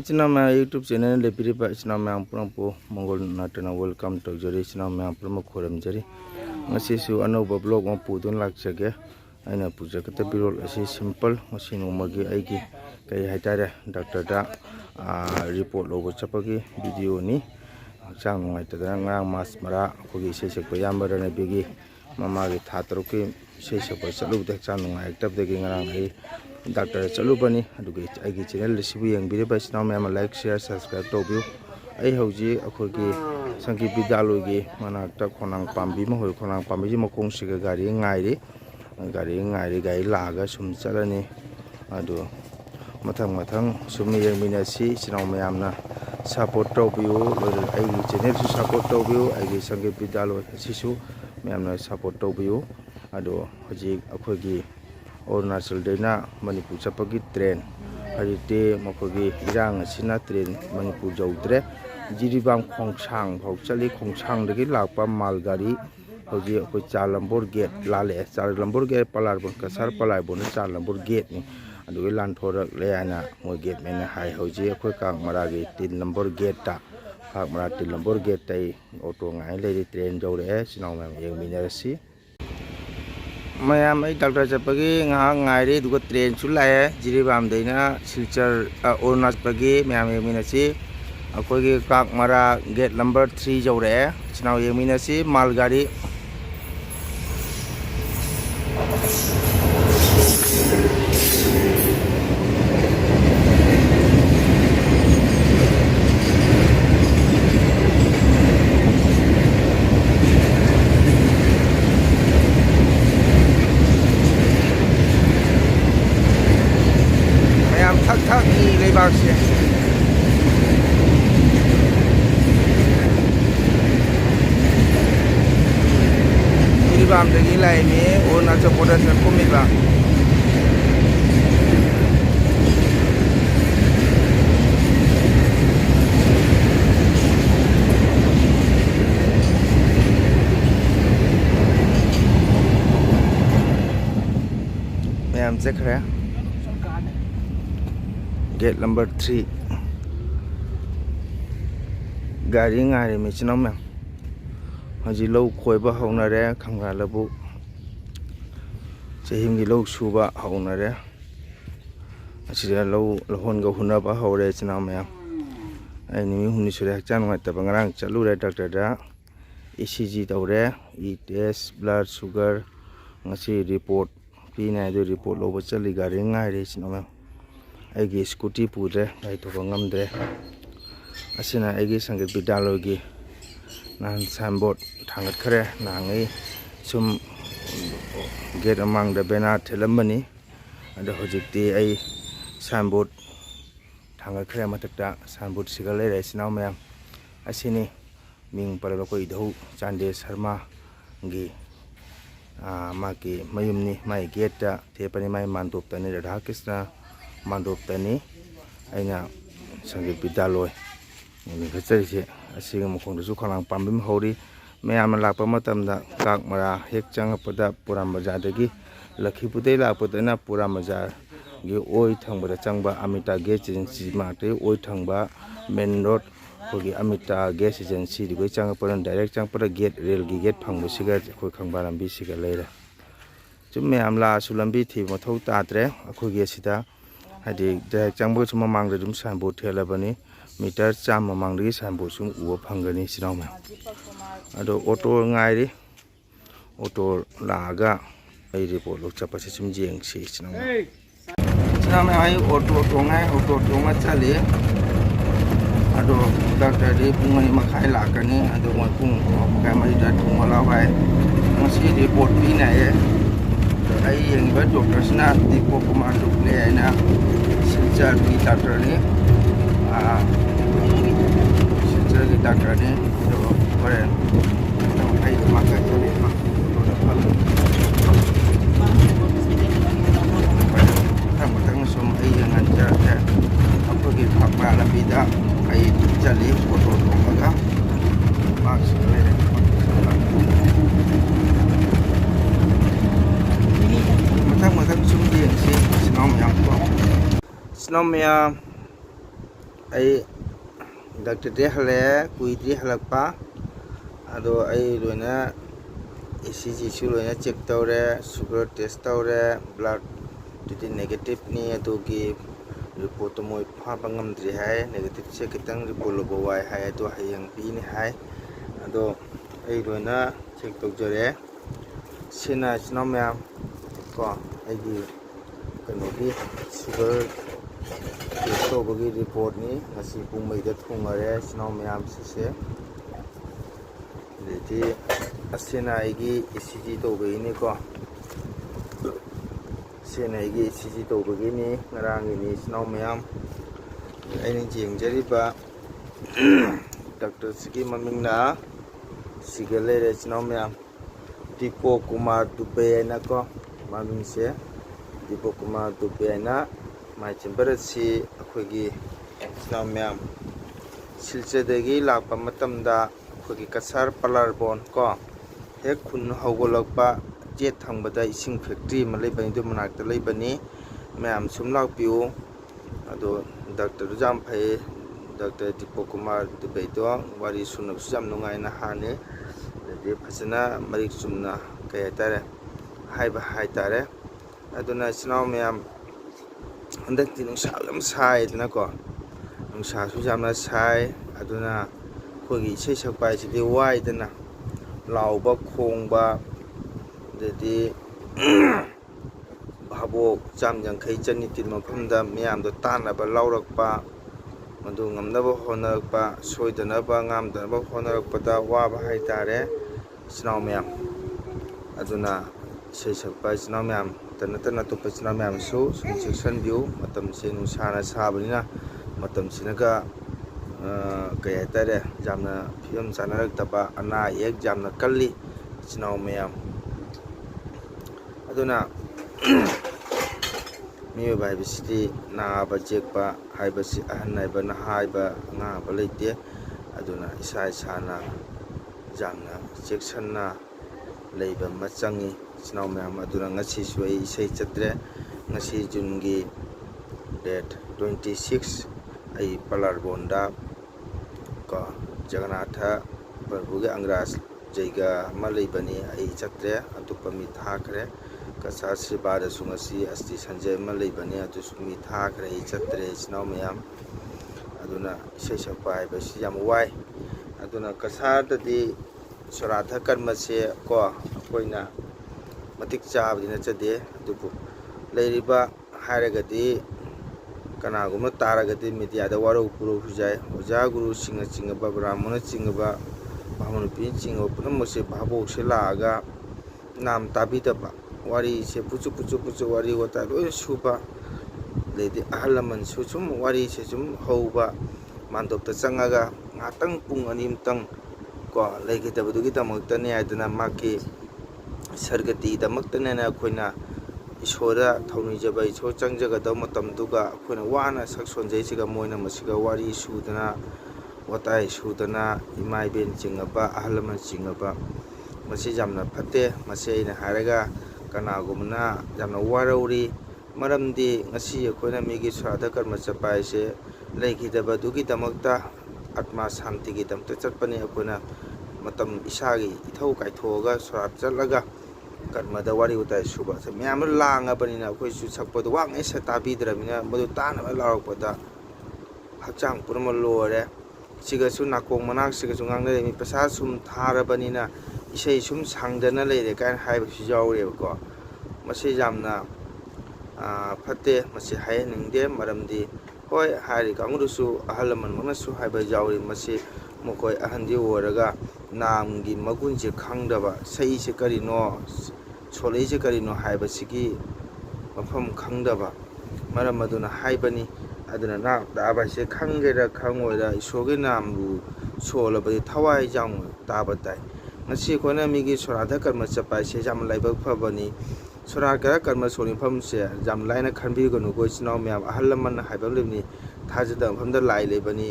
China my YouTube channel lepiri China my prampo Mongol natana welcome to jari China my pramo khoram jari ngasi su anoba blog ma pudun lakchage aina puja kata birol asi simple machine umagi aigi kai haitare doctor da report logo chapagi video ni chang ngai ta ngang mas mara khogi sesek payambara na bigi mama gi thatruki sesek pa chalu de chang ngai tab de gi ngang ai Doctor Chalubani adugi aigi channel resibu yang bire ba sinaw me like share subscribe to view ai hoji akhogi sangki bidalo gi mana ta khonang pambi ma hoi khonang pambi ji makong siga gari ngai ri gai laga sum chalani adu mathang sum yang minasi sinaw me amna support to view aigi channel su support to view aigi sangki bidalo sisu me amna support to view adu hoji akhogi Arunachal Dena Manipur chapagi train harite makogi irang asina train Manipur jaudre jiribam khongsang phau chali khongsang degi lakpa malgari hoji akoi Charlambor gate lale Charlambor gate palarbon kasar palai bon Charlambor gate ni adugi lan thorak le ana mo gate mena hai hoji akoi kang maragi 3 number gate ta khak mara 3 number gate tai auto ngai le train jaure sinau ma yeng minarasi Mayam ai doctor chapagi nga ngairi duga train chulae jiribam deina silchar Arunachal pagi mayam yeminasi akogi kakmara gate number 3 jawre chinau yeminasi malgari thak ni lebak se jiribam degi lai me Arunachal Pradesh me komiba mayam check hai Gate number 3 Gari ngari mi chinam me haji lo khoi ba hauna re khamga labu chehim gi lo suba hauna re asira lo lohon ga huna ba haure chinam me ai ni huni sure chan ngai ta bangrang chalu re doctor da ECG tawre e test blood sugar ngasi report pi na do report lo ba chali gari ngari chinam me aigi scooty pudre dai to ngamdre asina aigi sange bidalogi nan signboard thangat khare nangai sum gate among the banner thelamani ado hojikti ai signboard thangat khare matakta signboard sigale re sinaw mayam asini ming paraba ko idhu Chande Sharma gi maki mayumni mai gate ta thepani mai mandop tani Radha Krishna mandop tani aina sange bidaloi ni gachari asiga mukong su khalang pambim hori mayam lakpa matamda kak mara hek chang pada Puram Bazaar dagi Lakhiputei lakpatana Puram Bazaar gi oi thangbada changba Amita Gas Agency ma te oi thangba main road khogi Amita Gas Agency digoi chang paran direct chang para gate rail gi gate phangbu siga khoi khangba lambi siga leira chum mayam la sulambi thi mathau ta tre akhogi sida hadi direct changbo chuma mangre dum signboard thelabani meter cham mangri signboard sum uwa phangani sinawma ado auto ngairi auto laga ai report lo chapase chum jeng si sinawma ai auto tongai auto tonga chali ado doctor di pungai makai lakani ado moi pung kai mai da thumala bai masi report pi na ye ai yang ba doctor sna di ko komando le na silchar di doctor ni silchar di doctor ni do karen ai makai chali ma to da pal tang sum ai yang anjar ta apa ki khapa la bida ai chali auto ka max le matang sum di si sinom yang ko sinom ya ꯑꯩ ꯗꯥꯛꯇꯔꯗꯩ ꯍꯜꯂꯛꯑꯦ ꯀꯨꯏꯗ꯭ꯔꯤ ꯍꯜꯂꯛꯄ ꯑꯗꯣ ꯑꯩ ꯂꯣꯏꯅ ECGꯁꯨ ꯂꯣꯏꯅ check ꯇꯧꯔꯦ sugar test ꯇꯧꯔꯦ ꯕ꯭ꯂꯗꯇꯨꯗꯤ ꯅꯦꯒꯦꯇꯤꯚꯅꯤ ꯑꯗꯨꯒꯤ ꯔꯤꯄꯣꯔꯠꯇꯣ ꯃꯣꯏ ꯐꯥꯕ ꯉꯝꯗ꯭ꯔꯤ ꯍꯥꯏ ꯅꯦꯒꯦꯇꯤꯚꯁꯦ ꯈꯤꯇꯪ ꯔꯤꯄꯣꯔꯠ ꯂꯧꯕ ꯋꯥꯏ ꯍꯥꯏ ꯑꯗꯣ ꯍꯌꯦꯡ ꯄꯤꯅꯤ ꯍꯥꯏ ꯑꯗꯣ ꯑꯩ ꯂꯣꯏꯅ ꯆꯦꯛ ꯇꯧꯖꯔꯦ ꯁꯤꯅ ꯏꯆꯤꯟ ꯏꯅꯥꯎ ꯃꯌꯥꯝ ꯀꯣ ꯑꯩꯒꯤ ꯀꯩꯅꯣꯒꯤ ꯁꯨꯒꯔ ꯇꯦꯁ ꯇꯧꯕꯒꯤ ꯔꯤꯄꯣꯔꯠꯅꯤ ꯉꯁꯤ ꯄꯨꯡ 10ꯗ ꯊꯨꯡꯉꯔꯦ ꯏꯆꯤꯟ ꯏꯅꯥꯎ ꯃꯌꯥꯝ ꯁꯤꯁꯦ ꯑꯗꯩꯗꯤ ꯑꯁꯤꯅ ꯑꯩꯒꯤ ECG ꯇꯧꯕꯒꯤꯅꯤꯀꯣ ꯁꯤꯅ ꯑꯩꯒꯤ ECG ꯇꯧꯕꯒꯤꯅꯤ ꯉꯔꯥꯡꯒꯤꯅꯤ ꯏꯆꯤꯟ ꯏꯅꯥꯎ ꯃꯌꯥꯝ ꯑꯩꯅ ꯌꯦꯡꯖꯔꯤꯕ ꯗꯥꯛꯇꯔꯁꯤꯒꯤ ꯃꯃꯤꯡꯅ ꯁꯤꯒ ꯂꯩꯔꯦ ꯏꯆꯤꯟ ꯏꯅꯥꯎ ꯃꯌꯥꯝ ꯗꯤꯄꯣꯛ ꯀꯨꯃꯥꯔ ꯗꯨꯕꯦ ꯍꯥꯏꯅꯀꯣ ꯃꯃꯤꯡꯁꯦ ꯗꯤꯄꯣꯛ ꯀꯨꯃꯥꯔ ꯗꯨꯕꯦ ꯍꯥꯏꯅ ꯃꯥꯏ ꯆꯦꯝꯕꯔ ꯑꯁꯤ ꯑꯩꯈꯣꯏꯒꯤ ꯏꯆꯤꯟ ꯏꯅꯥꯎ ꯃꯌꯥꯝ ꯁꯤꯜꯆꯔꯗꯒꯤ ꯂꯥꯛꯄ ꯃꯇꯝꯗ ꯑꯩꯈꯣꯏꯒꯤ ꯀꯁꯥꯔ ꯄꯂꯥꯔꯕꯣꯟ ꯀꯣ ꯍꯦꯛ ꯈꯨꯟ ꯍꯧꯒꯠꯂꯛꯄ ꯆꯦꯠ ꯊꯪꯕꯗ ꯏꯁꯤꯡ ꯐꯦꯛꯇ꯭ꯔꯤ ꯑꯃ ꯂꯩꯕꯅꯤ ꯑꯗꯨ ꯃꯅꯥꯛꯇ ꯂꯩꯕꯅꯤ ꯃꯌꯥꯝ ꯁꯨꯝ ꯂꯥꯛꯄꯤꯌꯨ ꯑꯗꯣ ꯗꯥꯛꯇꯔꯗꯨꯁꯨ ꯌꯥꯝ ꯐꯩ ꯗꯥꯛꯇꯔ ꯗꯤꯄꯣꯛ ꯀꯨꯃꯥꯔ ꯗꯨꯕꯦꯗꯣ ꯋꯥꯔꯤ ꯁꯨꯅꯕꯁꯨ ꯌꯥꯝ ꯅꯨꯡꯉꯥꯏꯅ ꯍꯥꯟꯅꯤ ꯑꯗꯩꯗꯤ ꯐꯖꯅ ꯃꯔꯤꯛ ꯆꯨꯝꯅ ꯀꯩ ꯍꯥꯏꯇꯥꯔꯦ ꯍꯥꯏꯕ ꯍꯥꯏꯇꯥꯔꯦ ꯑꯗꯨꯅ ꯏꯆꯤꯟ ꯏꯅꯥꯎ ꯃꯌꯥꯝ ꯍꯟꯗꯛꯇꯤ ꯅꯨꯡꯁꯥ ꯌꯥꯝ ꯁꯥꯏꯗꯅꯀꯣ ꯅꯨꯡꯁꯥꯁꯨ ꯌꯥꯝꯅ ꯁꯥꯏ ꯑꯗꯨꯅ ꯑꯩꯈꯣꯏꯒꯤ ꯏꯁꯩ ꯁꯛꯄ ꯍꯥꯏꯁꯤꯗꯤ ꯋꯥꯏꯗꯅ ꯂꯥꯎꯕ ꯈꯣꯡꯕ ꯑꯗꯩꯗꯤ ꯚꯥꯕꯣꯛ ꯆꯥꯝ ꯌꯥꯡꯈꯩ ꯆꯅꯤ ꯇꯤꯟ ꯃꯐꯝꯗ ꯃꯤꯌꯥꯝꯗꯣ ꯇꯥꯟꯅꯕ ꯂꯥꯎꯔꯛꯄ ꯃꯗꯨ ꯉꯝꯅꯕ ꯍꯣꯠꯅꯔꯛꯄ ꯁꯣꯏꯗꯅꯕ ꯉꯥꯝꯗꯅꯕ ꯍꯣꯠꯅꯔꯛꯄꯗ ꯋꯥꯕ ꯍꯥꯏꯇꯥꯔꯦ ꯏꯆꯤꯟ ꯏꯅꯥꯎ ꯃꯌꯥꯝ ꯑꯗꯨꯅ ꯏꯁꯩ ꯁꯛꯄ ꯏꯆꯤꯟ ꯏꯅꯥꯎ ꯃꯌꯥꯝꯇ ꯅꯠꯇꯅ ꯑꯇꯣꯞꯄ ꯏꯆꯤꯟ ꯏꯅꯥꯎ ꯃꯌꯥꯝꯁꯨ ꯁꯨꯝ ꯆꯦꯛꯁꯤꯟꯕꯤꯌꯨ ꯃꯇꯝꯁꯦ ꯅꯨꯡꯁꯥꯅ ꯁꯥꯕꯅꯤ나 ꯃꯇꯝꯁꯤꯅꯒ ꯀꯩ ꯍꯥꯏꯇꯥꯔꯦ ꯌꯥꯝꯅ ꯐꯤꯕꯝ ꯆꯥꯅꯔꯛꯇꯕ ꯑꯅꯥ ꯑꯌꯦꯛ ꯌꯥꯝꯅ ꯀꯜꯂꯤ ꯏꯆꯤꯟ ꯏꯅꯥꯎ ꯃꯌꯥꯝ ꯑꯗꯨꯅ ꯃꯤꯑꯣꯏꯕ ꯍꯥꯏꯕꯁꯤꯗꯤ ꯅꯥꯕ ꯌꯦꯛꯄ ꯍꯥꯏꯕꯁꯤ ꯑꯍꯟ ꯍꯥꯏꯕ ꯅꯍꯥ ꯍꯥꯏꯕ ꯑꯉꯥꯡ ꯍꯥꯏꯕ ꯂꯩꯇꯦ ꯑꯗꯨꯅ ꯏꯁꯥ ꯏꯁꯥꯅ ꯌꯥꯝꯅ ꯆꯦꯛꯁꯤꯟꯅ ꯂꯩꯕ ꯑꯃ ꯆꯪꯉꯤ ꯏꯆꯤꯟ ꯏꯅꯥꯎ ꯃꯌꯥꯝ ꯑꯗꯨꯅ ꯉꯁꯤꯁꯨ ꯑꯩ ꯏꯁꯩ ꯆꯠꯇ꯭ꯔꯦ ꯉꯁꯤ ꯖꯨꯟꯒꯤ ꯗꯦꯠ 26 ꯑꯩ ꯄꯂꯥꯔꯕꯣꯟꯗ ꯀꯣ ꯖꯒꯅꯥꯊ ꯄ꯭ꯔꯚꯨꯒꯤ ꯑꯪꯒ꯭ꯔꯥꯖ ꯖꯩꯒ ꯑꯃ ꯂꯩꯕꯅꯤ ꯑꯩ ꯆꯠꯇ꯭ꯔꯦ ꯑꯇꯣꯞꯄ ꯃꯤ ꯊꯥꯈ꯭ꯔꯦ ꯀꯁꯥꯔ ꯁꯤꯕꯥꯗꯁꯨ ꯉꯁꯤ ꯑꯁꯇꯤ ꯁꯟꯖꯩ ꯑꯃ ꯂꯩꯕꯅꯤ ꯑꯗꯨꯁꯨ ꯃꯤ ꯊꯥꯈ꯭ꯔꯦ ꯑꯩ ꯆꯠꯇ꯭ꯔꯦ ꯏꯆꯤꯟ ꯏꯅꯥꯎ ꯃꯌꯥꯝ ꯑꯗꯨꯅ ꯏꯁꯩ ꯁꯛꯄ ꯍꯥꯏꯕꯁꯤ ꯌꯥꯝ ꯋꯥꯏ ꯑꯗꯨꯅ ꯀꯁꯥꯔꯗꯗꯤ ꯁꯣꯔꯥꯊ ꯀꯔꯃꯁꯦ ꯀꯣ ꯑꯩꯈꯣꯏꯅ ꯃꯇꯤꯛ ꯆꯥꯕꯗꯤ ꯅꯠꯆꯗꯦ ꯑꯗꯨꯕꯨ ꯂꯩꯔꯤꯕ ꯍꯥꯏꯔꯒꯗꯤ ꯀꯅꯥꯒꯨꯝꯕ ꯇꯥꯔꯒꯗꯤ ꯃꯦꯗꯤꯌꯥꯗ ꯋꯥꯔꯧ ꯄꯨꯔꯧꯁꯨ ꯌꯥꯏ ꯑꯣꯖꯥ ꯒꯨꯔꯨꯁꯤꯡꯅ ꯆꯤꯡꯉꯕ ꯕ꯭ꯔꯥꯍ꯭ꯃꯅ ꯆꯤꯡꯉꯕ ꯕꯥꯃꯣꯟ ꯅꯨꯄꯤꯅ ꯆꯤꯡꯉꯕ ꯄꯨꯝꯅꯃꯛꯁꯦ ꯚꯥꯕꯣꯛꯁꯦ ꯂꯥꯛꯑꯒ ꯅꯥꯝ ꯇꯥꯕꯤꯗꯕ ꯋꯥꯔꯤꯁꯦ ꯄꯨꯆꯨ ꯋꯥꯔꯤ ꯋꯥꯇꯥꯏ ꯂꯣꯏꯅ ꯁꯨꯕ ꯑꯗꯩꯗꯤ ꯑꯍꯜ ꯂꯃꯟꯁꯨ ꯁꯨꯝ ꯋꯥꯔꯤꯁꯦ ꯁꯨꯝ ꯍꯧꯕ ꯃꯥꯟꯗꯣꯞꯇ ꯆꯪꯉꯒ ꯉꯥꯏꯍꯥꯛꯇꯪ ꯄꯨꯡ ꯑꯅꯤꯃꯨꯛꯇꯪ ꯀꯣ ꯂꯩꯈꯤꯗꯕꯗꯨꯒꯤꯗꯃꯛꯇꯅꯤ ꯍꯥꯏꯗꯅ ꯃꯥꯒꯤ ꯁꯔꯒꯇꯤꯒꯤꯗꯃꯛꯇꯅꯦꯅ ꯑꯩꯈꯣꯏꯅ ꯏꯁꯣꯔꯗ ꯊꯧꯅꯤꯖꯕ ꯏꯁꯣꯔ ꯆꯪꯖꯒꯗꯕ ꯃꯇꯝꯗꯨꯒ ꯑꯩꯈꯣꯏꯅ ꯋꯥꯅ ꯁꯛ ꯁꯣꯟꯖꯩꯁꯤꯒ ꯃꯣꯏꯅ ꯃꯁꯤꯒ ꯋꯥꯔꯤ ꯁꯨꯗꯅ ꯋꯥꯇꯥꯏ ꯁꯨꯗꯅ ꯏꯃꯥ ꯏꯕꯦꯟ ꯆꯤꯡꯉꯕ ꯑꯍꯜ ꯂꯃꯟ ꯆꯤꯡꯉꯕ ꯃꯁꯤ ꯌꯥꯝꯅ ꯐꯠꯇꯦ ꯃꯁꯤ ꯑꯩꯅ ꯍꯥꯏꯔꯒ ꯀꯅꯥꯒꯨꯝꯕꯅ ꯌꯥꯝꯅ ꯋꯥꯔꯧꯔꯤ ꯃꯔꯝꯗꯤ ꯉꯁꯤ ꯑꯩꯈꯣꯏꯅ ꯃꯤꯒꯤ ꯁ꯭ꯔꯥꯗ ꯀꯔꯃ ꯆꯠꯄ ꯍꯥꯏꯁꯦ ꯂꯩꯈꯤꯗꯕꯗꯨꯒꯤꯗꯃꯛꯇ ꯑꯠꯃꯥ ꯁꯥꯟꯇꯤꯒꯤꯗꯃꯛꯇ ꯆꯠꯄꯅꯤ ꯑꯩꯈꯣꯏꯅ ꯃꯇꯝ ꯏꯁꯥꯒꯤ ꯏꯊꯧ ꯀꯥꯏꯊꯣꯛꯑꯒ ꯁꯣꯔꯥꯠ ꯆꯠꯂꯒ ꯀꯔꯃꯗ ꯋꯥꯔꯤ ꯋꯥꯇꯥꯏ ꯁꯨꯕ ꯃꯌꯥꯝꯅ ꯂꯥꯡꯉꯕꯅꯤꯅ ꯑꯩꯈꯣꯏꯁꯨ ꯁꯛꯄꯗꯣ ꯋꯥꯉꯩ ꯁꯛ ꯇꯥꯕꯤꯗ꯭ꯔꯕꯅꯤꯅ ꯃꯗꯨ ꯇꯥꯅꯕ ꯂꯥꯎꯔꯛꯄꯗ ꯍꯛꯆꯥꯡ ꯄꯨꯝꯅꯃꯛ ꯂꯣꯏꯔꯦ ꯁꯤꯒꯁꯨ ꯅꯥꯀꯣꯡ ꯃꯅꯥꯛꯁꯤꯒꯁꯨ ꯉꯥꯡꯅꯔꯤꯅꯤ ꯄꯩꯁꯥ ꯁꯨꯝ ꯊꯥꯔꯕꯅꯤꯅ ꯏꯁꯩ ꯁꯨꯝ ꯁꯥꯡꯗꯅ ꯂꯩꯔꯦ ꯀꯥꯏꯅ ꯍꯥꯏꯕꯁꯨ ꯌꯥꯎꯔꯦꯕꯀꯣ ꯃꯁꯤ ꯌꯥꯝꯅ ꯐꯠꯇꯦ ꯃꯁꯤ ꯍꯥꯏꯍꯟꯅꯤꯡꯗꯦ ꯃꯔꯝꯗꯤ ꯍꯣꯏ ꯍꯥꯏꯔꯤ ꯀꯥꯡꯕꯨꯗꯨꯁꯨ ꯑꯍꯜ ꯂꯃꯟꯃꯛꯅꯁꯨ ꯍꯥꯏꯕ ꯌꯥꯎꯔꯤ ꯃꯁꯤ ꯃꯈꯣꯏ ꯑꯍꯟꯗꯤ ꯑꯣꯏꯔꯒ ꯅꯥꯝꯒꯤ ꯃꯒꯨꯟꯁꯦ ꯈꯪꯗꯕ ꯁꯛꯏꯁꯦ ꯀꯔꯤꯅꯣ ꯁꯣꯜꯂꯛꯏꯁꯦ ꯀꯔꯤꯅꯣ ꯍꯥꯏꯕꯁꯤꯒꯤ ꯃꯐꯝ ꯈꯪꯗꯕ ꯃꯔꯝ ꯑꯗꯨꯅ ꯍꯥꯏꯕꯅꯤ ꯑꯗꯨꯅ ꯅꯥꯝ ꯇꯥꯕ ꯍꯥꯏꯁꯦ ꯈꯪꯒꯦꯔꯥ ꯈꯪꯉꯣꯏꯔꯥ ꯏꯁꯣꯔꯒꯤ ꯅꯥꯝꯕꯨ ꯁꯣꯜꯂꯕꯗꯤ ꯊꯋꯥꯏ ꯌꯥꯎꯅ ꯇꯥꯕ ꯇꯥꯏ ꯉꯁꯤ ꯑꯩꯈꯣꯏꯅ ꯃꯤꯒꯤ ꯁꯣꯔꯥꯙ ꯀꯔꯃ ꯆꯠꯄ ꯍꯥꯏꯁꯦ ꯌꯥꯝ ꯂꯥꯏꯕꯛ ꯐꯕꯅꯤ ꯁꯣꯔꯥꯠꯀ ꯀꯔꯃ ꯁꯣꯟꯐꯝꯁꯦ ꯌꯥꯝ ꯂꯥꯏꯅ ꯈꯟꯕꯤꯒꯅꯨꯀꯣ ꯏꯆꯤꯟ ꯏꯅꯥꯎ ꯃꯌꯥꯝ ꯑꯍꯜ ꯂꯃꯟ ꯍꯥꯏꯕ ꯑꯃ ꯂꯩꯕꯅꯤ ꯊꯥꯖꯗꯕ ꯃꯐꯝꯗ ꯂꯥꯏ ꯂꯩꯕꯅꯤ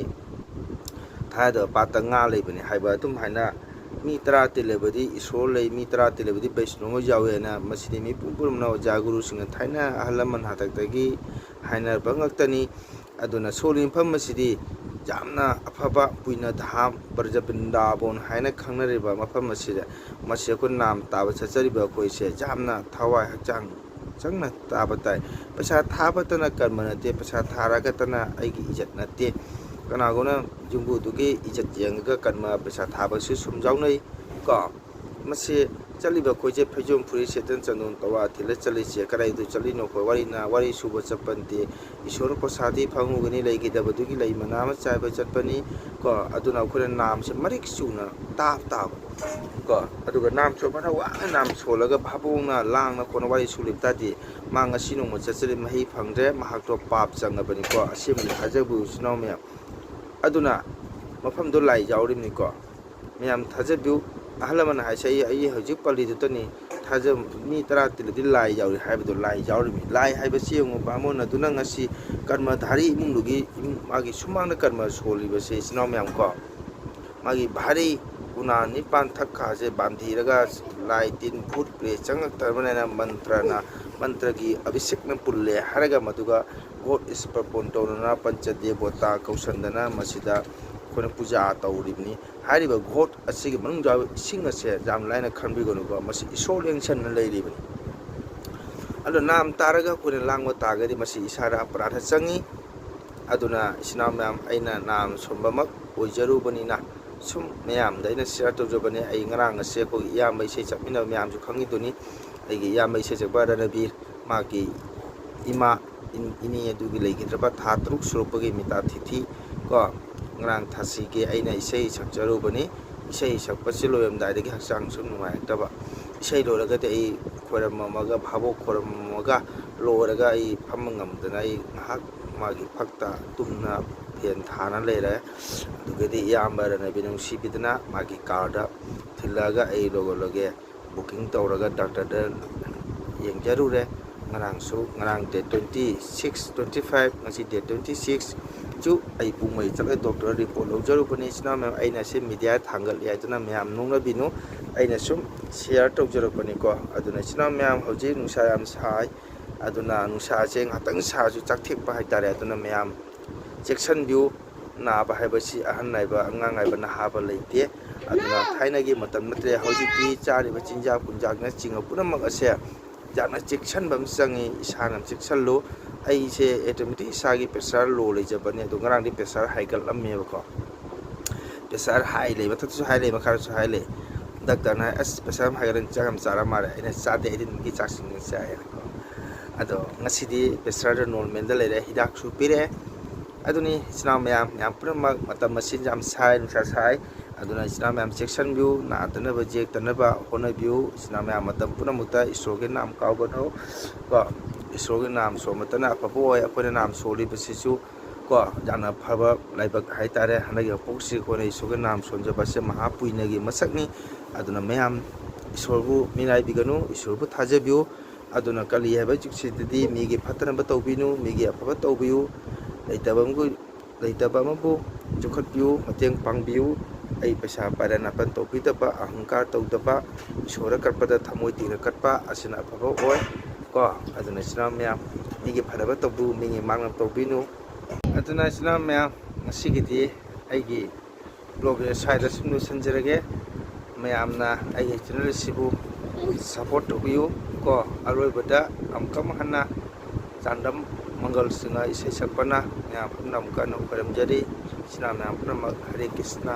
ꯊꯥꯖꯗꯕ ꯄꯥꯠꯇ ꯉꯥ ꯂꯩꯕꯅꯤ ꯍꯥꯏꯕ ꯑꯗꯨꯝ ꯍꯥꯏꯅ ꯃꯤ 10 ꯇꯤꯜꯂꯕꯗꯤ ꯏꯁꯣꯔ ꯂꯩ ꯃꯤ 10 ꯇꯤꯜꯂꯕꯗꯤ ꯕꯩꯁꯅꯨ ꯌꯥꯎꯋꯦꯅ ꯃꯁꯤꯗꯤ ꯃꯤ ꯄꯨꯝꯅꯃꯛꯅ ꯑꯣꯖꯥ ꯒꯨꯔꯨꯁꯤꯡꯅ ꯊꯥꯏꯅ ꯑꯍꯜ ꯂꯃꯟ ꯍꯥꯛꯇꯛꯇꯒꯤ ꯍꯥꯏꯅꯔꯕ ꯉꯥꯛꯇꯅꯤ ꯑꯗꯨꯅ ꯁꯣꯜꯂꯤ ꯃꯐꯝ ꯑꯁꯤꯗꯤ ꯌꯥꯝꯅ ꯑꯐꯕ ꯀꯨꯏꯅ ꯙꯥꯝ ꯕ꯭ꯔꯖꯕꯤꯟꯗꯥꯕꯣꯟ ꯍꯥꯏꯅ ꯈꯪꯅꯔꯤꯕ ꯃꯐꯝ ꯑꯁꯤꯗ ꯃꯁꯤ ꯑꯩꯈꯣꯏ ꯅꯥꯝ ꯇꯥꯕ ꯆꯠꯆꯔꯤꯕ ꯑꯩꯈꯣꯏꯁꯦ ꯌꯥꯝꯅ ꯊꯋꯥꯏ ꯍꯛꯆꯥꯡ ꯆꯪꯅ ꯇꯥꯕ ꯇꯥꯏ ꯄꯩꯁꯥ ꯊꯥꯕꯇꯅ ꯀꯔꯃ ꯅꯠꯇꯦ ꯄꯩꯁꯥ ꯊꯥꯔꯒꯇꯅ ꯑꯩꯒꯤ ꯏꯖꯠ ꯅꯠꯇꯦ ꯀꯅꯥꯒꯨꯝꯕꯅ ꯌꯨꯝꯕꯨꯗꯨꯒꯤ ꯏꯖꯠ ꯌꯦꯡꯉꯒ ꯀꯔꯃ ꯄꯩꯁꯥ ꯊꯥꯕꯁꯨ ꯁꯨꯝ ꯌꯥꯎꯅꯩ ꯀꯣ ꯃꯁꯤ ꯆꯠꯂꯤꯕ ꯑꯩꯈꯣꯏꯁꯦ ꯐꯩꯖꯣꯝ ꯐꯨꯔꯤꯠ ꯁꯦꯠꯇꯅ ꯆꯟꯗꯣꯟ ꯇꯋꯥ ꯊꯤꯜꯂ ꯆꯠꯂꯤꯁꯦ ꯀꯗꯥꯏꯗ ꯆꯠꯂꯤꯅꯣ ꯑꯩꯈꯣꯏ ꯋꯥꯔꯤ ꯁꯨꯕ ꯆꯠꯄ ꯅꯠꯇꯦ ꯏꯁꯣꯔ ꯄ꯭ꯔꯁꯥꯗꯤ ꯐꯪꯉꯨꯒꯅꯤ ꯂꯩꯈꯤꯗꯕꯗꯨꯒꯤ ꯂꯩ ꯃꯅꯥ ꯑꯃ ꯆꯥꯏꯕ ꯆꯠꯄꯅꯤ ꯀꯣ ꯑꯗꯨꯅ ꯑꯩꯈꯣꯏꯅ ꯅꯥꯝꯁꯦ ꯃꯔꯤꯛ ꯆꯨꯅ ꯇꯥꯕ ꯀꯣ ꯑꯗꯨꯒ ꯅꯥꯝ ꯁꯣꯟꯕꯅ ꯋꯥꯅ ꯅꯥꯝ ꯁꯣꯜꯂꯒ ꯚꯥꯕꯣꯡꯅ ꯂꯥꯡꯅ ꯈꯣꯠꯅ ꯋꯥꯔꯤ ꯁꯨꯂꯤꯕ ꯇꯥꯔꯗꯤ ꯃꯥ ꯉꯁꯤ ꯅꯣꯡꯃ ꯆꯠꯆꯔꯤ ꯃꯍꯩ ꯐꯪꯗ꯭ꯔꯦ ꯃꯍꯥꯛꯇꯣ ꯄꯥꯞ ꯆꯪꯉꯕꯅꯤꯀꯣ ꯑꯁꯦꯡꯕꯗꯤ ꯊꯥꯖꯕ ꯏꯆꯤꯟ ꯏꯅꯥꯎ ꯃꯌꯥꯝ ꯑꯗꯨꯅ ꯃꯐꯝꯗꯣ ꯂꯥꯏ ꯌꯥꯎꯔꯤꯕꯅꯤꯀꯣ ꯃꯌꯥꯝ ꯊꯥꯖꯕꯤꯌꯨ ꯑꯍꯜ ꯂꯃꯟꯅ ꯍꯥꯏꯁꯦ ꯑꯩ ꯍꯧꯖꯤꯛ ꯄꯜꯂꯤꯗꯨꯇꯅꯤ ꯊꯥꯖꯕ ꯃꯤ 10 ꯇꯤꯜꯂꯗꯤ ꯂꯥꯏ ꯌꯥꯎꯔꯤ ꯍꯥꯏꯕꯗꯣ ꯂꯥꯏ ꯌꯥꯎꯔꯤꯕꯅꯤ ꯂꯥꯏ ꯍꯥꯏꯕꯁꯤ ꯌꯦꯡꯉꯨ ꯕꯥꯃꯣꯟ ꯑꯗꯨꯅ ꯉꯁꯤ ꯀꯔꯃꯙꯥꯔꯤ ꯏꯃꯨꯡꯗꯨꯒꯤ ꯃꯥꯒꯤ ꯁꯨꯃꯥꯡꯗ ꯀꯔꯃ ꯁꯣꯜꯂꯤꯕꯁꯦ ꯏꯆꯤꯟ ꯏꯅꯥꯎ ꯃꯌꯥꯝ ꯀꯣ ꯃꯥꯒꯤ ꯚꯥꯔꯤ ꯎꯅꯥ ꯅꯤꯄꯥꯟ ꯊꯛꯈꯥꯁꯦ ꯕꯥꯟꯙꯤꯔꯒ ꯂꯥꯏ ꯇꯤꯟ ꯚꯨꯠ ꯄ꯭ꯔꯦ ꯆꯪꯉꯛꯇꯕꯅꯤꯅ ꯃꯟꯇ꯭ꯔꯒꯤ ꯑꯚꯤꯁꯦꯛꯅ ꯄꯨꯜꯂꯦ ꯍꯥꯏꯔꯒ ꯃꯗꯨꯒ ꯒꯣꯠ ꯏꯁ ꯄꯔꯄꯣꯟ ꯇꯧꯗꯅ ꯄꯟꯆꯗꯦꯕꯣꯇꯥ ꯀꯧꯁꯟꯗꯅ ꯃꯁꯤꯗ ꯑꯩꯈꯣꯏꯅ ꯄꯨꯖꯥ ꯇꯧꯔꯤꯕꯅꯤ ꯍꯥꯏꯔꯤꯕ ꯒꯣꯠ ꯑꯁꯤꯒꯤ ꯃꯅꯨꯡꯗ ꯌꯥꯎꯔꯤꯕ ꯏꯁꯤꯡ ꯑꯁꯦ ꯌꯥꯝ ꯂꯥꯏꯅ ꯈꯟꯕꯤꯒꯅꯨꯀꯣ ꯃꯁꯤ ꯏꯁꯣꯔ ꯂꯦꯡꯁꯟꯅ ꯂꯩꯔꯤꯕꯅꯤ ꯑꯗꯣ ꯅꯥꯝ ꯇꯥꯔꯒ ꯑꯩꯈꯣꯏꯅ ꯂꯥꯡꯕ ꯇꯥꯔꯒꯗꯤ ꯃꯁꯤ ꯏꯁꯥꯗ ꯑꯄꯔꯥꯙ ꯆꯪꯉꯤ ꯑꯗꯨꯅ ꯏꯆꯤꯟ ꯏꯅꯥꯎ ꯃꯌꯥꯝ ꯑꯩꯅ ꯅꯥꯝ ꯁꯣꯟꯕꯃꯛ ꯑꯣꯏꯖꯔꯨꯕꯅꯤꯅ ꯁꯨꯝ ꯃꯌꯥꯝꯗ ꯑꯩꯅ ꯁꯤꯌꯥꯔ ꯇꯧꯖꯕꯅꯦ ꯑꯩ ꯉꯔꯥꯡ ꯉꯁꯤ ꯑꯩꯈꯣꯏꯒꯤ ꯏꯌꯥꯝꯕ ꯏꯁꯩ ꯁꯛꯃꯤꯟꯅꯕ ꯃꯌꯥꯝꯁꯨ ꯈꯪꯉꯤꯗꯨꯅꯤ ꯑꯩꯒꯤ ꯏꯌꯥꯝꯕ ꯏꯁꯩ ꯁꯛꯄ ꯔꯅꯕꯤꯔ ꯃꯥꯒꯤ ꯏꯃꯥ ꯏꯅꯦ ꯑꯗꯨꯒꯤ ꯂꯩꯈꯤꯗ꯭ꯔꯕ ꯊꯥ 3 ꯁꯨꯔꯛꯄꯒꯤ ꯃꯤꯇꯥ ꯊꯤꯊꯤ ꯀꯣ ꯉꯔꯥꯡ ꯊꯥꯁꯤꯒꯤ ꯑꯩꯅ ꯏꯁꯩ ꯁꯛꯆꯔꯨꯕꯅꯤ ꯏꯁꯩ ꯁꯛꯄꯁꯤ ꯂꯣꯏꯔꯝꯗꯥꯏꯗꯒꯤ ꯍꯛꯆꯥꯡ ꯁꯨꯝ ꯅꯨꯡꯉꯥꯏꯔꯛꯇꯕ ꯏꯁꯩ ꯂꯣꯏꯔꯒꯗꯤ ꯑꯩ ꯈꯣꯏꯔꯝꯃꯝꯃꯒ ꯚꯥꯕꯣꯛ ꯈꯣꯏꯔꯝꯃꯝꯃꯒ ꯂꯣꯏꯔꯒ ꯑꯩ ꯐꯝꯕ ꯉꯝꯗꯅ ꯑꯩ ꯉꯥꯏꯍꯥꯛ ꯃꯥꯒꯤ ꯐꯛꯇ ꯇꯨꯝꯅ ꯐꯦꯟ ꯊꯥꯅ ꯂꯩꯔꯦ ꯑꯗꯨꯒꯗꯤ ꯏꯌꯥꯝꯕ ꯔꯅꯕꯤ ꯅꯨꯡꯁꯤꯕꯤꯗꯅ ꯃꯥꯒꯤ ꯀꯥꯔꯗ ꯊꯤꯜꯂꯛꯑꯒ ꯑꯩ ꯂꯣꯒꯣꯂꯣꯒꯦ ꯕꯨꯀꯤꯡ ꯇꯧꯔꯒ ꯗꯥꯛꯇꯔꯗ ꯌꯦꯡꯖꯔꯨꯔꯦ ꯉꯔꯥꯡ ꯗꯦꯠ 26 25 ꯉꯁꯤ ꯗꯦꯠ 26 ꯁꯨ ꯑꯩ ꯄꯨꯡ 4 ꯆꯠꯂꯒ ꯗꯣꯛꯇꯔ ꯔꯤꯄꯣꯔꯠ ꯂꯧꯖꯔꯨꯕꯅꯤ ꯏꯆꯤꯟ ꯏꯅꯥꯎ ꯃꯌꯥꯝ ꯑꯩꯅ ꯁꯤ ꯃꯤꯗꯤꯌꯥ ꯊꯥꯡꯒꯠꯂꯤ ꯍꯥꯏꯗꯨꯅ ꯃꯌꯥꯝ ꯅꯣꯡꯅꯕꯤꯅꯨ ꯑꯩꯅ ꯁꯨꯝ ꯁꯤꯌꯥꯔ ꯇꯧꯖꯔꯛꯄꯅꯤꯀꯣ ꯑꯗꯨꯅ ꯏꯆꯤꯟ ꯏꯅꯥꯎ ꯃꯌꯥꯝ ꯍꯧꯖꯤꯛ ꯅꯨꯡꯁꯥ ꯌꯥꯝ ꯁꯥꯏ ꯑꯗꯨꯅ ꯅꯨꯡꯁꯥꯁꯦ ꯉꯥꯛꯇꯪ ꯁꯥꯔꯁꯨ ꯆꯥꯛꯊꯦꯛꯄ ꯍꯥꯏꯇꯥꯔꯦ ꯑꯗꯨꯅ ꯃꯌꯥꯝ ꯆꯦꯛꯁꯤꯟꯕꯤꯌꯨ ꯅꯥꯕ ꯍꯥꯏꯕꯁꯤ ꯑꯍꯟ ꯍꯥꯏꯕ ꯑꯉꯥꯡ ꯍꯥꯏꯕ ꯅꯍꯥ ꯍꯥꯏꯕ ꯂꯩꯇꯦ ꯑꯗꯨꯅ ꯊꯥꯏꯅꯒꯤ ꯃꯇꯝ ꯅꯠꯇ꯭ꯔꯦ ꯍꯧꯖꯤꯛꯇꯤ ꯆꯥꯔꯤꯕ ꯆꯤꯟꯖꯥꯛ ꯆꯤꯡꯕ ꯄꯨꯝꯅꯃꯛ ꯑꯁꯦ ꯌꯥꯝꯅ ꯆꯦꯛꯁꯤꯟꯕ ꯑꯃ ꯆꯪꯉꯤ ꯏꯁꯥꯅ ꯆꯦꯛꯁꯤꯜꯂꯨ ꯑꯩꯁꯦ ꯑꯣꯇꯣꯃꯦꯇꯤꯛ ꯏꯁꯥꯒꯤ ꯄ꯭ꯔꯦꯁꯔ ꯂꯣ ꯂꯩꯖꯕꯅꯤ ꯑꯗꯣ ꯉꯔꯥꯡꯗꯤ ꯄ꯭ꯔꯦꯁꯔ ꯍꯥꯏꯒꯠꯂꯝꯃꯦꯕꯀꯣ ꯄ꯭ꯔꯦꯁꯔ ꯍꯥꯏ ꯂꯩ ꯃꯊꯛꯇꯁꯨ ꯍꯥꯏ ꯂꯩ ꯃꯈꯥꯗꯁꯨ ꯍꯥꯏ ꯂꯩ ꯗꯥꯛꯇꯔꯅ ꯍꯥꯏ ꯑꯁ ꯄ꯭ꯔꯦꯁꯔ ꯍꯥꯏꯒꯠꯂꯅꯤ ꯆꯥꯛ ꯌꯥꯝ ꯆꯥꯔ ꯃꯥꯜꯂꯦ ꯑꯩꯅ ꯆꯥꯗꯦ ꯑꯩꯗꯤ ꯅꯨꯡꯇꯤ ꯆꯥꯛꯁꯤꯡ ꯆꯥꯏꯌꯦꯅꯀꯣ ꯑꯗꯣ ꯉꯁꯤꯗꯤ ꯄ꯭ꯔꯦꯁꯔꯗ ꯅꯣꯔꯃꯦꯜꯗ ꯂꯩꯔꯦ ꯍꯤꯗꯥꯛꯁꯨ ꯄꯤꯔꯛꯑꯦ ꯑꯗꯨꯅꯤ ꯏꯆꯤꯟ ꯏꯅꯥꯎ ꯃꯌꯥꯝ ꯄꯨꯝꯅꯃꯛ ꯃꯇꯝ ꯑꯁꯤ ꯌꯥꯝ ꯁꯥꯏ ꯅꯨꯡꯁꯥ ꯁꯥꯏ ꯑꯗꯨꯅ ꯏꯆꯤꯟ ꯏꯅꯥꯎ ꯃꯌꯥꯝ ꯆꯦꯛꯁꯤꯟꯕꯤꯌꯨ ꯅꯥꯗꯅꯕ ꯌꯦꯛꯇꯅꯕ ꯍꯣꯠꯅꯕꯤꯌꯨ ꯏꯆꯤꯟ ꯏꯅꯥꯎ ꯃꯌꯥꯝ ꯃꯇꯝ ꯄꯨꯝꯅꯃꯛꯇ ꯏꯁꯣꯔꯒꯤ ꯅꯥꯝ ꯀꯥꯎꯒꯅꯨ ꯀꯣ ꯏꯁꯣꯔꯒꯤ ꯅꯥꯝ ꯁꯣꯟꯕꯇꯅ ꯑꯐꯕ ꯑꯣꯏ ꯑꯩꯈꯣꯏꯅ ꯅꯥꯝ ꯁꯣꯜꯂꯤꯕꯁꯤꯁꯨ ꯀꯣ ꯌꯥꯝꯅ ꯐꯕ ꯂꯥꯏꯕꯛ ꯍꯥꯏꯇꯥꯔꯦ ꯍꯟꯗꯛꯀꯤ ꯃꯄꯣꯛꯁꯤ ꯑꯩꯈꯣꯏꯅ ꯏꯁꯣꯔꯒꯤ ꯅꯥꯝ ꯁꯣꯟꯖꯕꯁꯦ ꯃꯍꯥ ꯄꯨꯏꯅꯒꯤ ꯃꯁꯛꯅꯤ ꯑꯗꯨꯅ ꯃꯌꯥꯝ ꯏꯁꯣꯔꯕꯨ ꯃꯤꯔꯥꯏꯕꯤꯒꯅꯨ ꯏꯁꯣꯔꯕꯨ ꯊꯥꯖꯕꯤꯌꯨ ꯑꯗꯨꯅ ꯀꯂꯤ ꯍꯥꯏꯕ ꯖꯨꯒꯁꯤꯗꯗꯤ ꯃꯤꯒꯤ ꯐꯠꯇꯅꯕ ꯇꯧꯕꯤꯅꯨ ꯃꯤꯒꯤ ꯑꯐꯕ ꯇꯧꯕꯤꯌꯨ ꯂꯩꯇꯕ ꯑꯃꯕꯨ ꯌꯣꯛꯈꯠꯄꯤꯌꯨ ꯃꯇꯦꯡ ꯄꯥꯡꯕꯤꯌꯨ ꯑꯩ ꯄꯩꯁꯥ ꯄꯥꯏꯔ ꯅꯥꯄꯟ ꯇꯧꯕꯤꯗꯕ ꯑꯍꯪꯀꯥꯔ ꯇꯧꯗꯕ ꯏꯁꯣꯔꯗ ꯀꯠꯄꯗ ꯊꯃꯣꯏ ꯇꯤꯡꯅ ꯀꯠꯄ ꯑꯁꯤꯅ ꯑꯐꯕ ꯑꯣꯏ ꯀꯣ ꯑꯗꯨꯅ ꯏꯆꯤꯟ ꯏꯅꯥꯎ ꯃꯌꯥꯝ ꯃꯤꯒꯤ ꯐꯅꯕ ꯇꯧꯕꯤꯌꯨ ꯃꯤꯒꯤ ꯃꯥꯡꯅꯕ ꯇꯧꯕꯤꯅꯨ ꯑꯗꯨꯅ ꯏꯆꯤꯟ ꯏꯅꯥꯎ ꯃꯌꯥꯝ ꯉꯁꯤꯒꯤꯗꯤ ꯑꯩꯒꯤ ꯕ꯭ꯂꯣꯒ ꯁ꯭ꯋꯥꯏꯗ ꯁꯨꯝ ꯂꯣꯏꯁꯤꯟꯖꯔꯒꯦ ꯃꯌꯥꯝꯅ ꯑꯩꯒꯤ ꯆꯦꯅꯦꯜ ꯑꯁꯤꯕꯨ ꯁꯞꯄꯣꯔꯠ ꯇꯧꯕꯤꯌꯨ ꯀꯣ ꯑꯔꯣꯏꯕꯗ ꯑꯃꯨꯛꯀ ꯍꯟꯅ ꯆꯥꯟꯗꯝ ꯃꯪꯒꯜ ꯁꯤꯡꯍ ꯏꯁꯩ ꯁꯛꯄꯅ ꯃꯌꯥꯝ ꯄꯨꯝꯅꯃꯛ ꯀꯟꯅ ꯈꯣꯏꯔꯝꯖꯔꯤ ꯏꯆꯤꯟ ꯏꯅꯥꯎ ꯃꯌꯥꯝ ꯄꯨꯝꯅꯃꯛ ꯍꯔꯦ ꯀ꯭ꯔꯤꯁꯅ